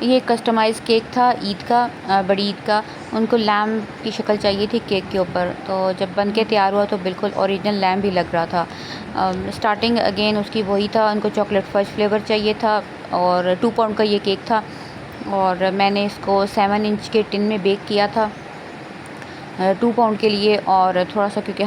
ये customise cake था ईद का, बड़ी ईद का। उनको लैम्ब की शक्ल चाहिए थी केक के ऊपर, तो जब बन के तैयार हुआ तो बिल्कुल ओरिजिनल लैम्ब ही लग रहा था। स्टार्टिंग अगेन उसकी वही था, उनको चॉकलेट फज फ्लेवर चाहिए था और 2 पाउंड का ये केक था और मैंने इसको 7 इंच के टिन में बेक किया था 2 पाउंड के लिए। और थोड़ा-सा क्योंकि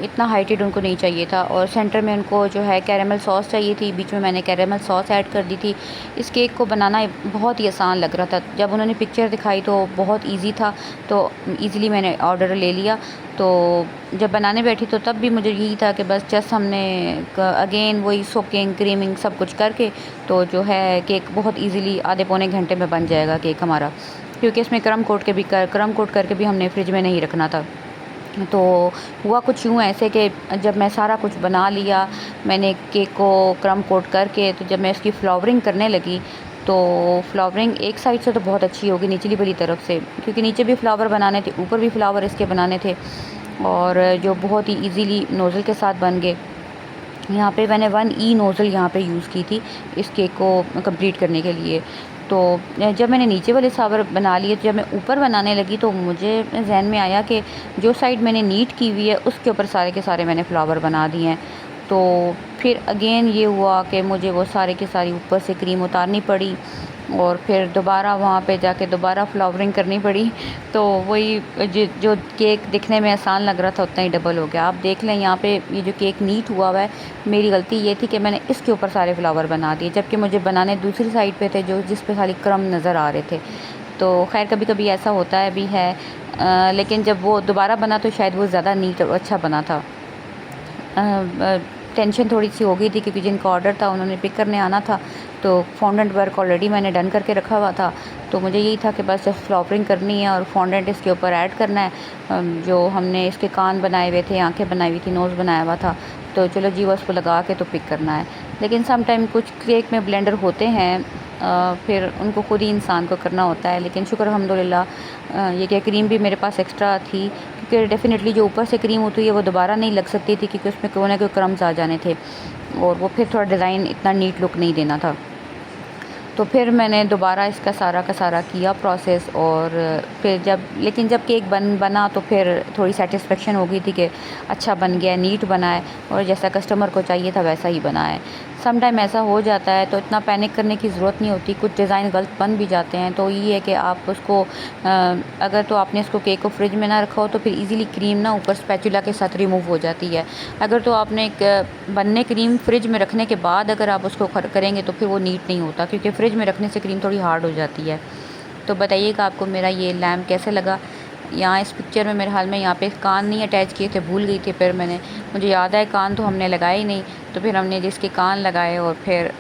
इतना हाइटेड उनको नहीं चाहिए था और सेंटर में उनको जो है कैरेमल सॉस चाहिए थी, बीच में मैंने कैरेमल सॉस ऐड कर दी थी। इस केक को बनाना बहुत ही आसान लग रहा था, जब उन्होंने पिक्चर दिखाई तो बहुत ईज़ी था, तो ईज़िली मैंने ऑर्डर ले लिया। तो जब बनाने बैठी तो तब भी मुझे यही था कि बस जस्ट हमने अगेन वही सोकिंग, क्रीमिंग सब कुछ करके तो जो है केक बहुत ईज़िली आधे पौने घंटे में बन जाएगा केक हमारा, क्योंकि इसमें क्रम कोट करके भी हमने फ्रिज में नहीं रखना था। तो हुआ कुछ यूँ ऐसे कि जब मैं सारा कुछ बना लिया, मैंने केक को क्रम कोट करके, तो जब मैं इसकी फ्लावरिंग करने लगी तो फ्लावरिंग एक साइड से तो बहुत अच्छी होगी निचली वाली तरफ से, क्योंकि नीचे भी फ्लावर बनाने थे, ऊपर भी फ्लावर इसके बनाने थे और जो बहुत ही ईज़िली नोज़ल के साथ बन गए। यहाँ पे मैंने 1E नोज़ल यहाँ पे यूज़ की थी इस केक को कंप्लीट करने के लिए। तो जब मैंने नीचे वाले फ्लावर बना लिए, तो जब मैं ऊपर बनाने लगी तो मुझे ज़हन में आया कि जो साइड मैंने नीट की हुई है उसके ऊपर सारे के सारे मैंने फ्लावर बना दिए हैं। तो फिर अगेन ये हुआ कि मुझे वो सारे की सारी ऊपर से क्रीम उतारनी पड़ी और फिर दोबारा वहाँ पे जाके दोबारा फ्लावरिंग करनी पड़ी। तो वही जो केक दिखने में आसान लग रहा था उतना ही डबल हो गया। आप देख लें यहाँ पे ये जो केक नीट हुआ है, मेरी गलती ये थी कि मैंने इसके ऊपर सारे फ्लावर बना दिए, जबकि मुझे बनाने दूसरी साइड पे थे जो जिस पे खाली क्रम नज़र आ रहे थे। तो खैर कभी कभी ऐसा होता है भी है, लेकिन जब वो दोबारा बना तो शायद वो ज़्यादा नीट और अच्छा बना था। टेंशन थोड़ी सी हो गई थी क्योंकि जिनका ऑर्डर था उन्होंने पिक करने आना था, तो फॉन्डेंट वर्क ऑलरेडी मैंने डन करके रखा हुआ था। तो मुझे यही था कि बस जस्ट फ्लावरिंग करनी है और फॉन्डेंट इसके ऊपर ऐड करना है। जो हमने इसके कान बनाए हुए थे, आंखें बनाई हुई थी, नोज़ बनाया हुआ था, तो चलो जी बस उसको लगा के तो पिक करना है। लेकिन सम टाइम कुछ केक में ब्लेंडर होते हैं, फिर उनको खुद ही इंसान को करना होता है। लेकिन शुक्र अल्हम्दुलिल्लाह ये कि क्रीम भी मेरे पास एक्स्ट्रा थी, क्योंकि डेफ़िनेटली जो ऊपर से क्रीम होती है वो दोबारा नहीं लग सकती थी, क्योंकि उसमें कोई ना कोई क्रम्स आ जाने थे और वो फिर थोड़ा डिज़ाइन इतना नीट लुक नहीं देना था। तो फिर मैंने दोबारा इसका सारा का सारा किया प्रोसेस और फिर जब केक बना तो फिर थोड़ी सेटिस्फेक्शन हो गई थी कि अच्छा बन गया, नीट बना है और जैसा कस्टमर को चाहिए था वैसा ही बना है। सम टाइम ऐसा हो जाता है तो इतना पैनिक करने की ज़रूरत नहीं होती, कुछ डिज़ाइन गलत बन भी जाते हैं। तो ये है कि आप उसको अगर तो आपने इसको केक को फ्रिज में ना रखा हो तो फिर इजीली क्रीम ना ऊपर स्पैचुला के साथ रिमूव हो जाती है। अगर तो आपने बनने क्रीम फ्रिज में रखने के बाद अगर आप उसको करेंगे तो फिर वो नीट नहीं होता, क्योंकि फ्रिज में रखने से क्रीम थोड़ी हार्ड हो जाती है। तो बताइएगा आपको मेरा ये लैम्प कैसे लगा। यहाँ इस पिक्चर में मेरे हाल में यहाँ पे कान नहीं अटैच किए थे, भूल गई थी। फिर मुझे याद आया कान तो हमने लगाए ही नहीं, तो फिर हमने जिसके कान लगाए और फिर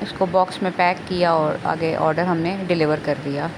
इसको बॉक्स में पैक किया और आगे ऑर्डर हमने डिलीवर कर दिया।